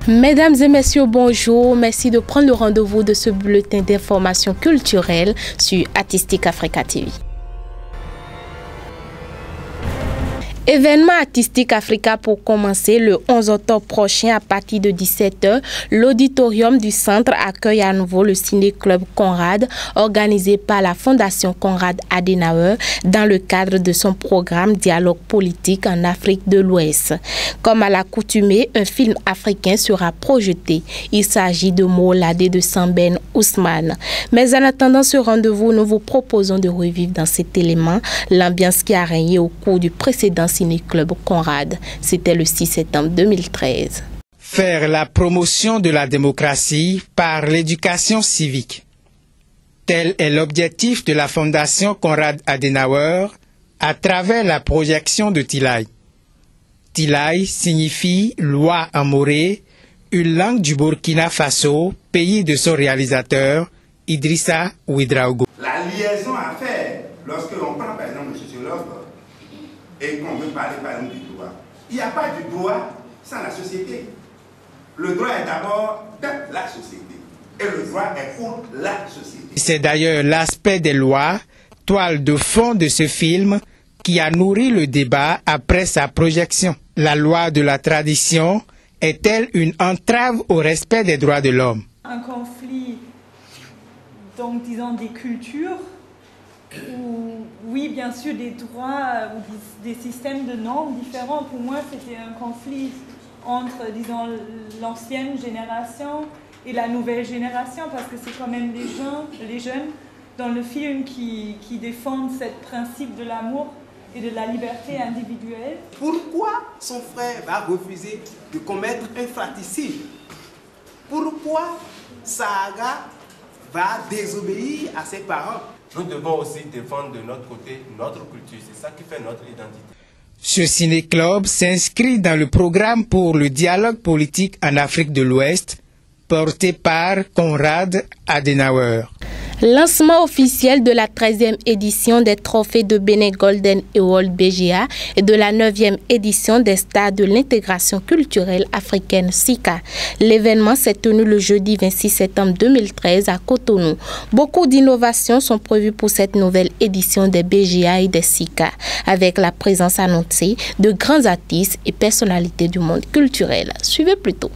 Mesdames et messieurs, bonjour. Merci de prendre le rendez-vous de ce bulletin d'information culturelle sur Artistic Africa TV. Événement Artistic Africa pour commencer le 11 octobre prochain à partir de 17 h. L'auditorium du centre accueille à nouveau le ciné-club Conrad organisé par la Fondation Konrad Adenauer dans le cadre de son programme Dialogue politique en Afrique de l'Ouest. Comme à l'accoutumée, un film africain sera projeté. Il s'agit de Moolade de Samben Ousmane. Mais en attendant ce rendez-vous, nous vous proposons de revivre dans cet élément l'ambiance qui a régné au cours du précédent ciné-club Conrad. C'était le 6 septembre 2013. Faire la promotion de la démocratie par l'éducation civique. Tel est l'objectif de la Fondation Konrad Adenauer à travers la projection de Tilai. Tilai signifie loi en moré, une langue du Burkina Faso, pays de son réalisateur, Idrissa Ouedraogo. La liaison à faire lorsque l'on prend par exemple le sociologue et qu'on veut parler par exemple du droit. Il n'y a pas du droit sans la société. Le droit est d'abord de la société. Et le droit est pour la société. C'est d'ailleurs l'aspect des lois, toile de fond de ce film, qui a nourri le débat après sa projection. La loi de la tradition est-elle une entrave au respect des droits de l'homme? Un conflit, donc disons des cultures, où, oui, bien sûr, des droits ou des systèmes de normes différents. Pour moi, c'était un conflit entre, disons, l'ancienne génération et la nouvelle génération, parce que c'est quand même les jeunes dans le film qui défendent ce principe de l'amour et de la liberté individuelle. Pourquoi son frère va refuser de commettre un fratricide? Pourquoi Saga va désobéir à ses parents? Nous devons aussi défendre de notre côté notre culture. C'est ça qui fait notre identité. Ce ciné-club s'inscrit dans le programme pour le dialogue politique en Afrique de l'Ouest, porté par Konrad Adenauer. Lancement officiel de la 13e édition des trophées de Bénin Golden Award BGA et de la 9e édition des stars de l'intégration culturelle africaine SICA. L'événement s'est tenu le jeudi 26 septembre 2013 à Cotonou. Beaucoup d'innovations sont prévues pour cette nouvelle édition des BGA et des SICA, avec la présence annoncée de grands artistes et personnalités du monde culturel. Suivez plutôt.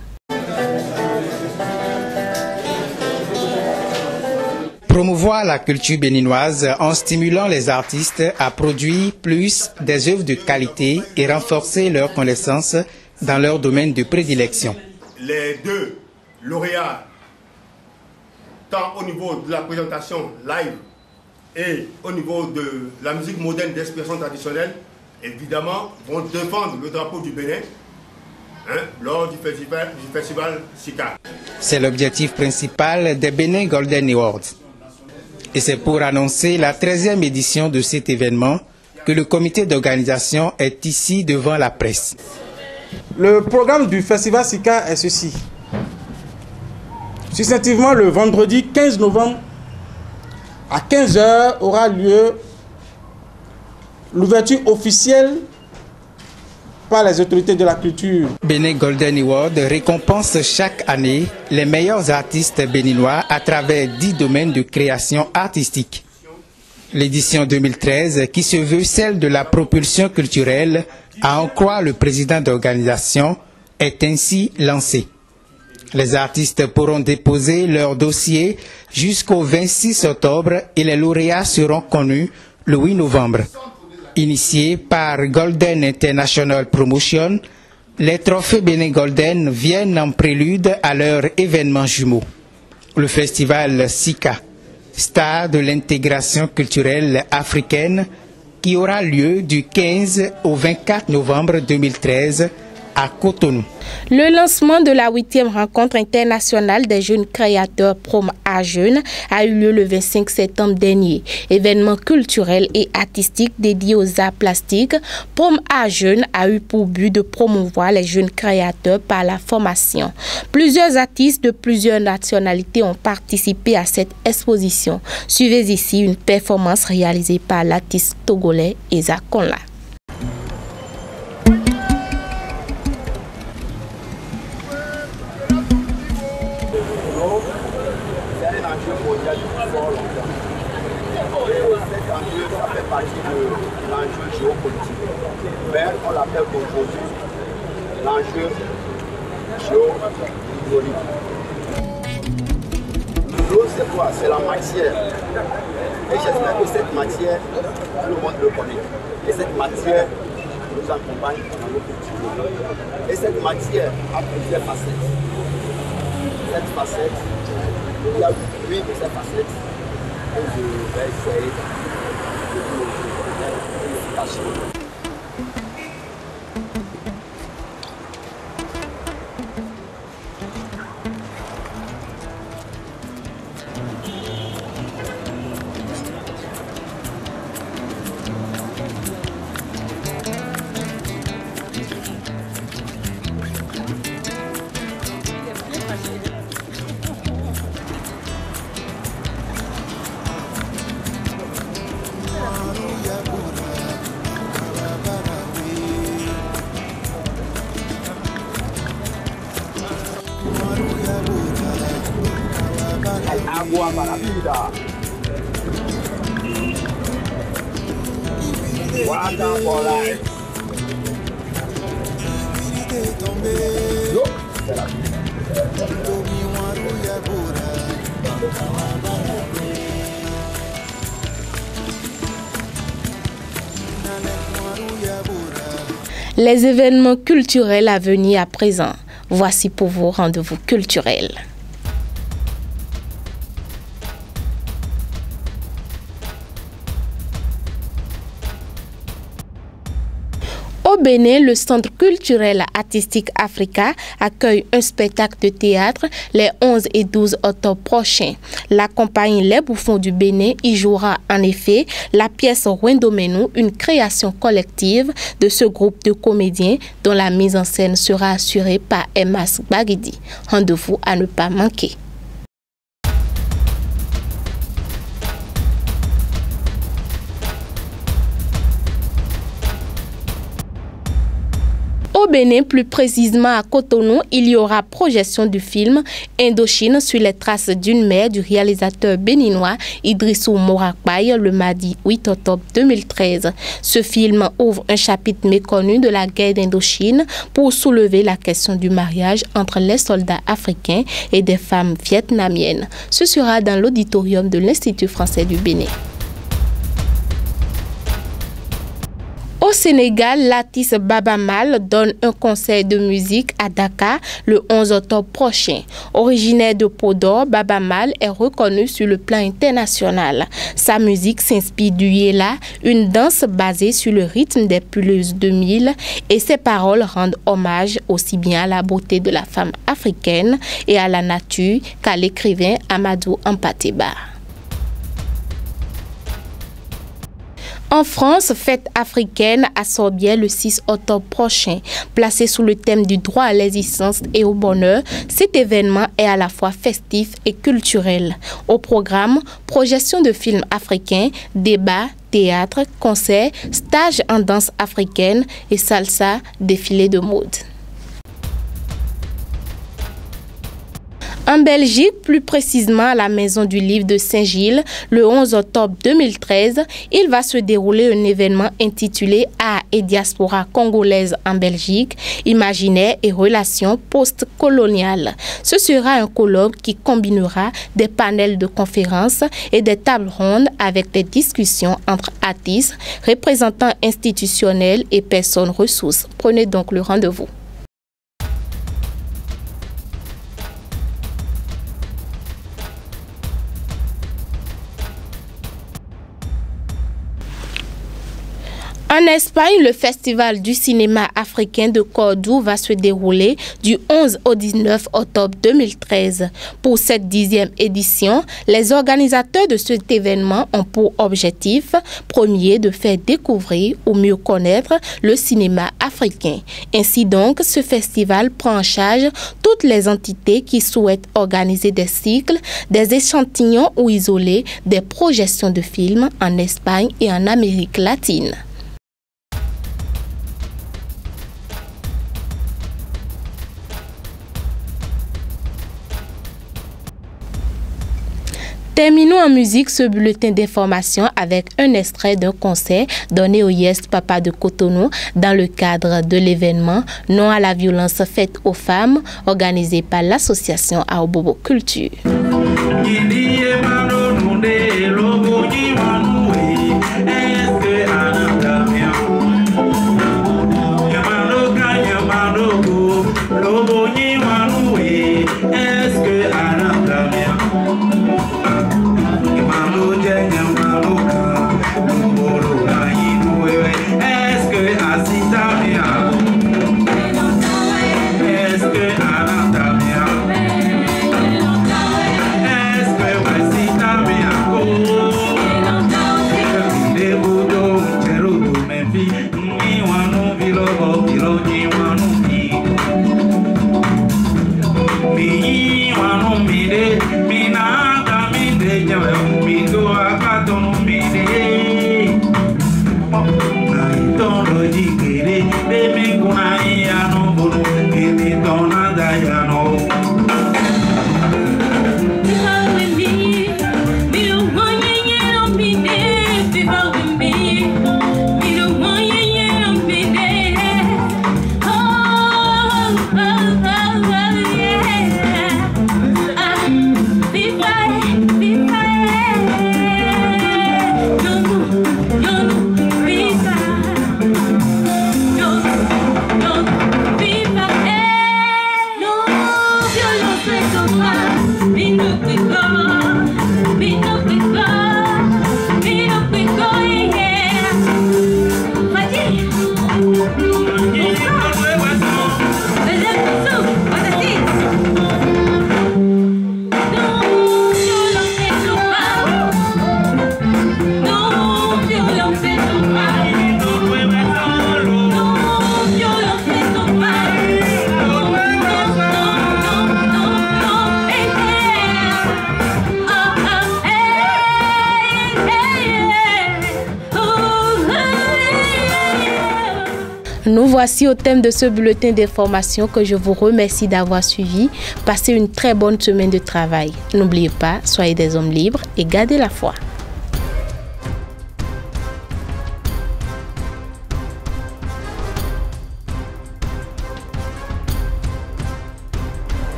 Promouvoir la culture béninoise en stimulant les artistes à produire plus des œuvres de qualité et renforcer leurs connaissances dans leur domaine de prédilection. Les deux lauréats, tant au niveau de la présentation live et au niveau de la musique moderne d'expression traditionnelle, évidemment, vont défendre le drapeau du Bénin lors du festival SICA. C'est l'objectif principal des Bénin Golden Awards. Et c'est pour annoncer la 13e édition de cet événement que le comité d'organisation est ici devant la presse. Le programme du festival SICA est ceci. Successivement, le vendredi 15 novembre à 15 h aura lieu l'ouverture officielle par les autorités de la culture. Bénin Golden Award récompense chaque année les meilleurs artistes béninois à travers 10 domaines de création artistique. L'édition 2013, qui se veut celle de la propulsion culturelle, à en croire le président d'organisation, est ainsi lancée. Les artistes pourront déposer leur dossier jusqu'au 26 octobre et les lauréats seront connus le 8 novembre. Initiés par Golden International Promotion, les trophées Bénin Golden viennent en prélude à leur événement jumeau, le festival SICA, star de l'intégration culturelle africaine, qui aura lieu du 15 au 24 novembre 2013 à Cotonou. Le lancement de la 8e rencontre internationale des jeunes créateurs Prom Art Jeunes a eu lieu le 25 septembre dernier. Événement culturel et artistique dédié aux arts plastiques, Prom Art Jeunes a eu pour but de promouvoir les jeunes créateurs par la formation. Plusieurs artistes de plusieurs nationalités ont participé à cette exposition. Suivez ici une performance réalisée par l'artiste togolais Eza Konla. enjeu mondial depuis fort longtemps. Et cet enjeu, ça fait partie de l'enjeu géopolitique. Mais on l'appelle aujourd'hui l'enjeu géohydraulique. L'eau, c'est quoi? C'est la matière. Et j'espère que cette matière, tout le monde le connaît. Et cette matière nous accompagne dans nos cultures. Et cette matière a plusieurs facettes. Cette facette, il y a 8 de ces facettes que je vais essayer de vous expliquer. Agua para la vida. Water for life. C'est la vie. Les événements culturels à venir à présent. Voici pour vos rendez-vous culturels. Au Bénin, le Centre culturel artistique Africa accueille un spectacle de théâtre les 11 et 12 octobre prochains. La compagnie Les Bouffons du Bénin y jouera en effet la pièce Wendomenu, une création collective de ce groupe de comédiens dont la mise en scène sera assurée par Emas Bagidi. Rendez-vous à ne pas manquer. Au Bénin, plus précisément à Cotonou, il y aura projection du film Indochine sur les traces d'une mère du réalisateur béninois Idrissou Morakbaye le mardi 8 octobre 2013. Ce film ouvre un chapitre méconnu de la guerre d'Indochine pour soulever la question du mariage entre les soldats africains et des femmes vietnamiennes. Ce sera dans l'auditorium de l'Institut français du Bénin. Au Sénégal, l'artiste Baba Mal donne un concert de musique à Dakar le 11 octobre prochain. Originaire de Podor, Baba Mal est reconnu sur le plan international. Sa musique s'inspire du Yéla, une danse basée sur le rythme des Puleuses 2000, et ses paroles rendent hommage aussi bien à la beauté de la femme africaine et à la nature qu'à l'écrivain Amadou Hampâté-Bâ. En France, fête africaine à Sorbière le 6 octobre prochain. Placé sous le thème du droit à l'existence et au bonheur, cet événement est à la fois festif et culturel. Au programme, projection de films africains, débats, théâtre, concerts, stages en danse africaine et salsa, défilé de mode. En Belgique, plus précisément à la Maison du Livre de Saint-Gilles, le 11 octobre 2013, il va se dérouler un événement intitulé Art et diaspora congolaise en Belgique, imaginaire et relations post-coloniales. Ce sera un colloque qui combinera des panels de conférences et des tables rondes avec des discussions entre artistes, représentants institutionnels et personnes ressources. Prenez donc le rendez-vous. En Espagne, le Festival du cinéma africain de Cordoue va se dérouler du 11 au 19 octobre 2013. Pour cette 10e édition, les organisateurs de cet événement ont pour objectif premier de faire découvrir ou mieux connaître le cinéma africain. Ainsi donc, ce festival prend en charge toutes les entités qui souhaitent organiser des cycles, des échantillons ou isolés, des projections de films en Espagne et en Amérique latine. Terminons en musique ce bulletin d'information avec un extrait d'un concert donné au Yes Papa de Cotonou dans le cadre de l'événement Non à la violence faite aux femmes organisé par l'association Aobobo Culture. Nous voici au thème de ce bulletin d'information que je vous remercie d'avoir suivi. Passez une très bonne semaine de travail. N'oubliez pas, soyez des hommes libres et gardez la foi.